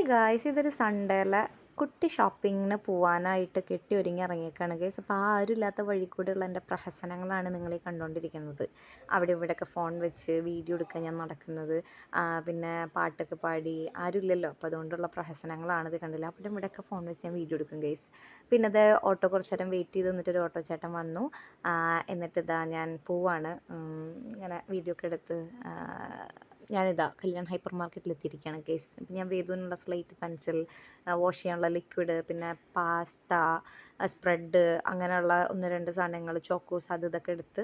Guys, ഇതൊരു സൺഡേയിലെ കുട്ടി ഷോപ്പിങ്ങിന് പോവാനായിട്ട് കെട്ടി ഒരുങ്ങി ഇറങ്ങിയേക്കാണ് ഗൈസ്. അപ്പോൾ ആരുമില്ലാത്ത വഴി കൂടെയുള്ള എൻ്റെ പ്രഹസനങ്ങളാണ് നിങ്ങളീ കണ്ടുകൊണ്ടിരിക്കുന്നത്. അവിടെ ഇവിടെയൊക്കെ ഫോൺ വെച്ച് വീഡിയോ എടുക്കാൻ ഞാൻ നടക്കുന്നത്, പിന്നെ പാട്ടൊക്കെ പാടി ആരുമില്ലല്ലോ, അപ്പോൾ അതുകൊണ്ടുള്ള പ്രഹസനങ്ങളാണ്. ഇത് കണ്ടില്ല, അവിടെ ഇവിടെയൊക്കെ ഫോൺ വെച്ച് ഞാൻ വീഡിയോ എടുക്കും ഗൈസ്. പിന്നെ അത് ഓട്ടോ കുറച്ച് നേരം വെയിറ്റ് ചെയ്ത് നിന്നിട്ടൊരു ഓട്ടോ ചേട്ടൻ വന്നു. എന്നിട്ട് ഇതാ ഞാൻ പോവാണ്. ഇങ്ങനെ വീഡിയോ ഒക്കെ എടുത്ത് ഞാനിതാ കല്യാൺ ഹൈപ്പർ മാർക്കറ്റിലെത്തിയിരിക്കുകയാണ് കേസ്. അപ്പം ഞാൻ വേദുവിനുള്ള സ്ലേറ്റ് പെൻസിൽ, വാഷ് ചെയ്യാനുള്ള ലിക്വിഡ്, പിന്നെ പാസ്ത, സ്പ്രെഡ്, അങ്ങനെയുള്ള 1-2 സാധനങ്ങൾ, ചോക്കോസ്, അത് ഇതൊക്കെ എടുത്ത്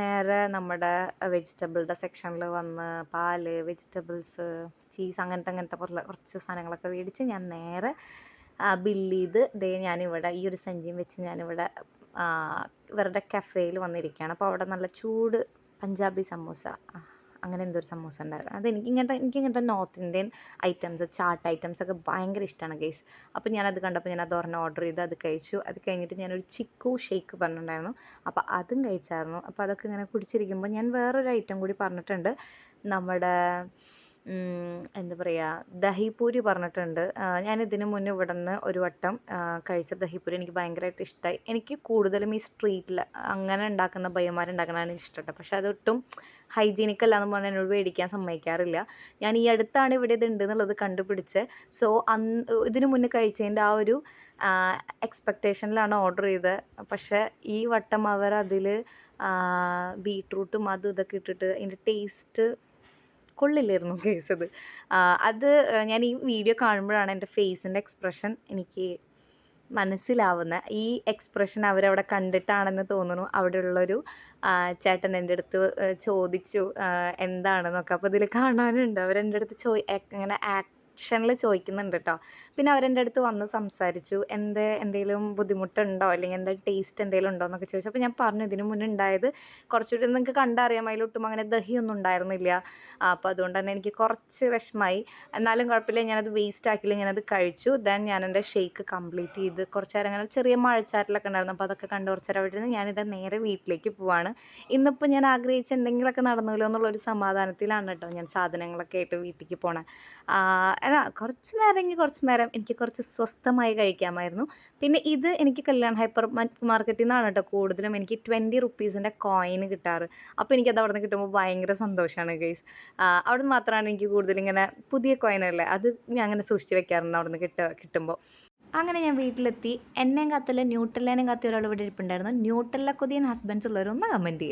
നേരെ നമ്മുടെ വെജിറ്റബിളുടെ സെക്ഷനിൽ വന്ന് പാല്, വെജിറ്റബിൾസ്, ചീസ്, അങ്ങനത്തെ കുറച്ച് സാധനങ്ങളൊക്കെ മേടിച്ച് ഞാൻ നേരെ ബില്ല് ചെയ്ത് ഞാനിവിടെ ഈ ഒരു സഞ്ചിയും വെച്ച് ഞാനിവിടെ ഇവരുടെ കഫേയിൽ വന്നിരിക്കുകയാണ്. അപ്പോൾ അവിടെ നല്ല ചൂട് പഞ്ചാബി സമൂസ, അങ്ങനെ എന്തോ ഒരു സമൂസ ഉണ്ടായിരുന്നു. എനിക്കിങ്ങനത്തെ north Indian items, chaat items ഒക്കെ ഭയങ്കര ഇഷ്ടമാണ് ഗൈസ്. അപ്പോൾ ഞാനത് കണ്ടപ്പോൾ ഞാനത് ഒരെണ്ണം ഓർഡർ ചെയ്ത് അത് കഴിച്ചു. അത് കഴിഞ്ഞിട്ട് ഞാനൊരു ചിക്കു ഷേക്ക് പറഞ്ഞിട്ടുണ്ടായിരുന്നു, അപ്പോൾ അതും കഴിച്ചായിരുന്നു. അപ്പോൾ അതൊക്കെ ഇങ്ങനെ കുടിച്ചിരിക്കുമ്പോൾ ഞാൻ വേറൊരു ഐറ്റം കൂടി പറഞ്ഞിട്ടുണ്ട്. നമ്മുടെ എന്താ പറയുക, ദഹിപൂരി പറഞ്ഞിട്ടുണ്ട്. ഞാനിതിന് മുന്നേ ഇവിടെ നിന്ന് ഒരു വട്ടം കഴിച്ച ദഹിപൂരി എനിക്ക് ഭയങ്കരമായിട്ട് ഇഷ്ടമായി. എനിക്ക് കൂടുതലും ഈ സ്ട്രീറ്റിൽ അങ്ങനെ ഉണ്ടാക്കുന്ന ബയ്യന്മാരുണ്ടാക്കുന്നതാണ് ഇഷ്ടപ്പെട്ടത്. പക്ഷെ അതൊട്ടും ഹൈജീനിക് അല്ല എന്ന് പറഞ്ഞാൽ എന്നോട് മേടിക്കാൻ സമ്മതിക്കാറില്ല. ഞാൻ ഈ അടുത്താണ് ഇവിടെ ഇത് ഉണ്ട് എന്നുള്ളത് കണ്ടുപിടിച്ചത്. സോ ഇതിനു മുന്നേ കഴിച്ചതിൻ്റെ ആ ഒരു എക്സ്പെക്റ്റേഷനിലാണ് ഓർഡർ ചെയ്തത്. പക്ഷേ ഈ വട്ടം അവർ അതിൽ ബീട്രൂട്ടും അതും ഇതൊക്കെ ഇട്ടിട്ട് അതിൻ്റെ ടേസ്റ്റ് കൊള്ളില്ലായിരുന്നു കേസ്. അത് ഞാൻ ഈ വീഡിയോ കാണുമ്പോഴാണ് എൻ്റെ ഫേസിൻ്റെ എക്സ്പ്രഷൻ എനിക്ക് മനസ്സിലാവുന്നത്. ഈ എക്സ്പ്രഷൻ അവരവിടെ കണ്ടിട്ടാണെന്ന് തോന്നുന്നു. അവിടെയുള്ളൊരു ചേട്ടൻ എൻ്റെ അടുത്ത് ചോദിച്ചു എന്താണെന്നൊക്കെ. അപ്പോൾ ഇതിൽ കാണാനുണ്ട്, അവരെൻ്റെ അടുത്ത് ഇങ്ങനെ ആക്ഷനിൽ ചോദിക്കുന്നുണ്ട് കേട്ടോ. പിന്നെ അവരെൻ്റെ അടുത്ത് വന്ന് സംസാരിച്ചു, എന്തെങ്കിലും ബുദ്ധിമുട്ടുണ്ടോ അല്ലെങ്കിൽ എന്താ ടേസ്റ്റ് എന്തെങ്കിലും ഉണ്ടോ എന്നൊക്കെ ചോദിച്ചു. അപ്പോൾ ഞാൻ പറഞ്ഞു ഇതിനു മുന്നേ ഉണ്ടായത് കുറച്ചുകൂടി നിങ്ങൾക്ക് കണ്ടറിയാം, അതിലൊട്ടും അങ്ങനെ ദഹിയൊന്നും ഉണ്ടായിരുന്നില്ല. അപ്പോൾ അതുകൊണ്ട് തന്നെ എനിക്ക് കുറച്ച് വിഷമമായി. എന്നാലും കുഴപ്പമില്ല, ഞാനത് വേസ്റ്റ് ആക്കിയില്ല, ഞാനത് കഴിച്ചു. ദെൻ ഞാൻ എൻ്റെ ഷേക്ക് കംപ്ലീറ്റ് ചെയ്ത് കുറച്ച് നേരം അങ്ങനെ ചെറിയ മഴച്ചാറ്റിലൊക്കെ ഉണ്ടായിരുന്നു. അപ്പോൾ അതൊക്കെ കണ്ട് കുറച്ച് നേരം അവിടെ നിന്ന് ഞാനിത് നേരെ വീട്ടിലേക്ക് പോവാണ്. ഇന്നിപ്പോൾ ഞാൻ ആഗ്രഹിച്ച എന്തെങ്കിലുമൊക്കെ നടന്നല്ലോ എന്നുള്ളൊരു സമാധാനത്തിലാണ് കേട്ടോ ഞാൻ സാധനങ്ങളൊക്കെ ആയിട്ട് വീട്ടിലേക്ക് പോണേ. കുറച്ച് നേരം എനിക്ക് കുറച്ച് സ്വസ്ഥമായി കഴിക്കാമായിരുന്നു. പിന്നെ ഇത് എനിക്ക് കല്യാൺ ഹൈപ്പർ മാർക്കറ്റിൽ നിന്നാണ് കേട്ടോ കൂടുതലും എനിക്ക് 20 റുപ്പീസിൻ്റെ കോയിൻ കിട്ടാറ്. അപ്പോൾ എനിക്കത് അവിടെ നിന്ന് കിട്ടുമ്പോൾ ഭയങ്കര സന്തോഷമാണ് ഗൈസ്. അവിടെ നിന്ന് മാത്രമാണ് എനിക്ക് കൂടുതലിങ്ങനെ പുതിയ കോയിനല്ലേ അത് ഞാൻ അങ്ങനെ സൂക്ഷിച്ച് വെക്കാറുണ്ട് അവിടെ നിന്ന് കിട്ടുമ്പോൾ. അങ്ങനെ ഞാൻ വീട്ടിലെത്തി. എന്നെയും കാത്തല്ല ന്യൂട്രല്ലേനെയും കാത്തിയ ഒരാൾ ഇവിടെ ഇരിപ്പുണ്ടായിരുന്നു. ന്യൂട്രല്ല കൊതിയൻ ഹസ്ബൻഡ്സ് ഉള്ളവരൊന്ന് കമൻറ്റ് ചെയ്യുക.